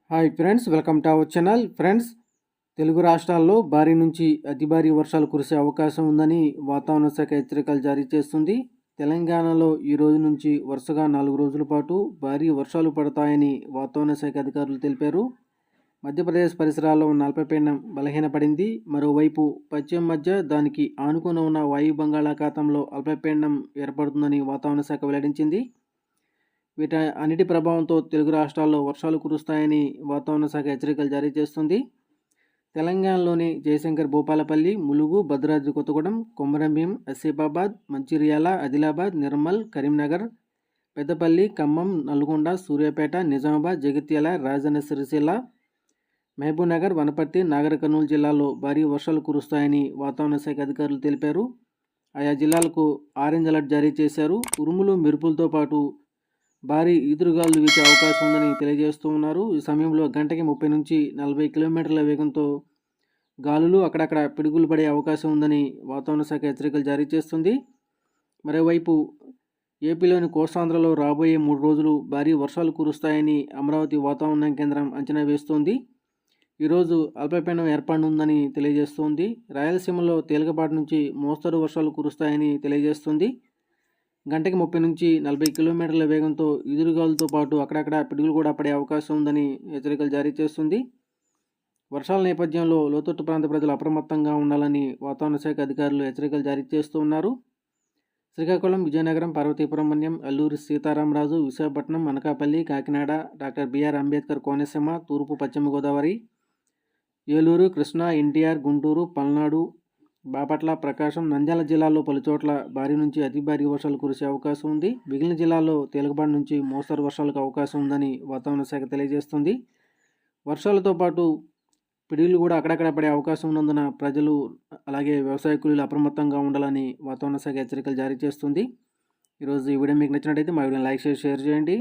Hi friends, welcome to our channel. Friends, Telugu రాష్ట్రాల్లో భారీ నుంచి అతి భారీ వర్షాలు కురిసే అవకాశం ఉందని వాతావరణ శాఖ హెచ్చరికలు జారీ చేస్తుంది. తెలంగాణలో ఈ రోజు నుంచి వరుసగా 4 రోజుల పాటు భారీ వర్షాలు పడతాయని వాతావరణ శాఖ అధికారులు తెలిపారు. మధ్యప్రదేశ్ పరిసరాల్లో ఉన్న అల్పపీడనం బలహీనపడింది. మరోవైపు పశ్చిమ మధ్య దానికి ఆనుకుని ఉన్న వాయు బంగాళాఖాతంలో అల్పపీడనం ఏర్పడుతుందని వాతావరణ శాఖ వెల్లడించింది. అన్నిటి ప్రభావంతో తెలుగు రాష్ట్రాల్లో వర్షాలు కురుస్తాయని వాతావరణ శాఖ హెచ్చరికలు జారీ చేస్తుంది. తెలంగాణలోని జయశంకర్, భూపాలపల్లి, ములుగు, భద్రాద్రి కొత్తగూడెం, కొమరంభీం, ఆసిఫాబాద్, మంచిర్యాల, ఆదిలాబాద్, నిర్మల్, కరీంనగర్, పెద్దపల్లి, ఖమ్మం, నల్గొండ, సూర్యాపేట, నిజామాబాద్, జగిత్యాల, రాజన్న సిరిసిల్ల, మహబూబ్నగర్, వనపర్తి, నాగర్ కర్నూలు జిల్లాల్లో భారీ వర్షాలు కురుస్తాయని వాతావరణ శాఖ అధికారులు తెలిపారు. ఆయా జిల్లాలకు ఆరెంజ్ అలర్ట్ జారీ చేశారు. ఉరుములు, మెరుపులతో పాటు భారీ ఈదురుగాలులు వీచే అవకాశం ఉందని తెలియజేస్తూ ఉన్నారు. ఈ సమయంలో గంటకి 30 నుంచి 40 కిలోమీటర్ల వేగంతో గాలులు, అక్కడక్కడ పిడుగులు పడే అవకాశం ఉందని వాతావరణ శాఖ హెచ్చరికలు జారీ చేస్తుంది. మరోవైపు ఏపీలోని కోస్తాంధ్రలో రాబోయే 3 రోజులు భారీ వర్షాలు కురుస్తాయని అమరావతి వాతావరణ కేంద్రం అంచనా వేస్తోంది. ఈరోజు అల్పపీడనం ఏర్పడనుందని తెలియజేస్తోంది. రాయలసీమలో తేలికపాటి నుంచి మోస్తరు వర్షాలు కురుస్తాయని తెలియజేస్తుంది. గంటకి 30 నుంచి 40 కిలోమీటర్ల వేగంతో ఈదురుగాలులతో పాటు అక్కడక్కడ పిడుగులు కూడా పడే అవకాశం ఉందని హెచ్చరికలు జారీ చేస్తుంది. వర్షాల నేపథ్యంలో లోతట్టు ప్రాంత ప్రజలు అప్రమత్తంగా ఉండాలని వాతావరణ శాఖ అధికారులు హెచ్చరికలు జారీ చేస్తూ ఉన్నారు. శ్రీకాకుళం, విజయనగరం, పార్వతీపురం మన్యం, అల్లూరి సీతారామరాజు, విశాఖపట్నం, అనకాపల్లి, కాకినాడ, డాక్టర్ బిఆర్ అంబేద్కర్ కోనసీమ, తూర్పు పశ్చిమ గోదావరి, ఏలూరు, కృష్ణా, ఎన్టీఆర్, గుంటూరు, పల్నాడు, బాపట్ల, ప్రకాశం, నంద్యాల జిల్లాల్లో పలుచోట్ల భారీ నుంచి అతి భారీ వర్షాలు కురిసే అవకాశం ఉంది. మిగిలిన జిల్లాల్లో తేలికపాటి నుంచి మోస్తరు వర్షాలకు అవకాశం ఉందని వాతావరణ శాఖ తెలియజేస్తుంది. వర్షాలతో పాటు పిడుగులు కూడా అక్కడక్కడ పడే అవకాశం ఉన్నందున ప్రజలు అలాగే వ్యవసాయ కూలీలు అప్రమత్తంగా ఉండాలని వాతావరణ శాఖ హెచ్చరికలు జారీ చేస్తుంది. ఈరోజు ఈ వీడియో మీకు నచ్చినట్టయితే మా వీడియోని లైక్ చేసి షేర్ చేయండి.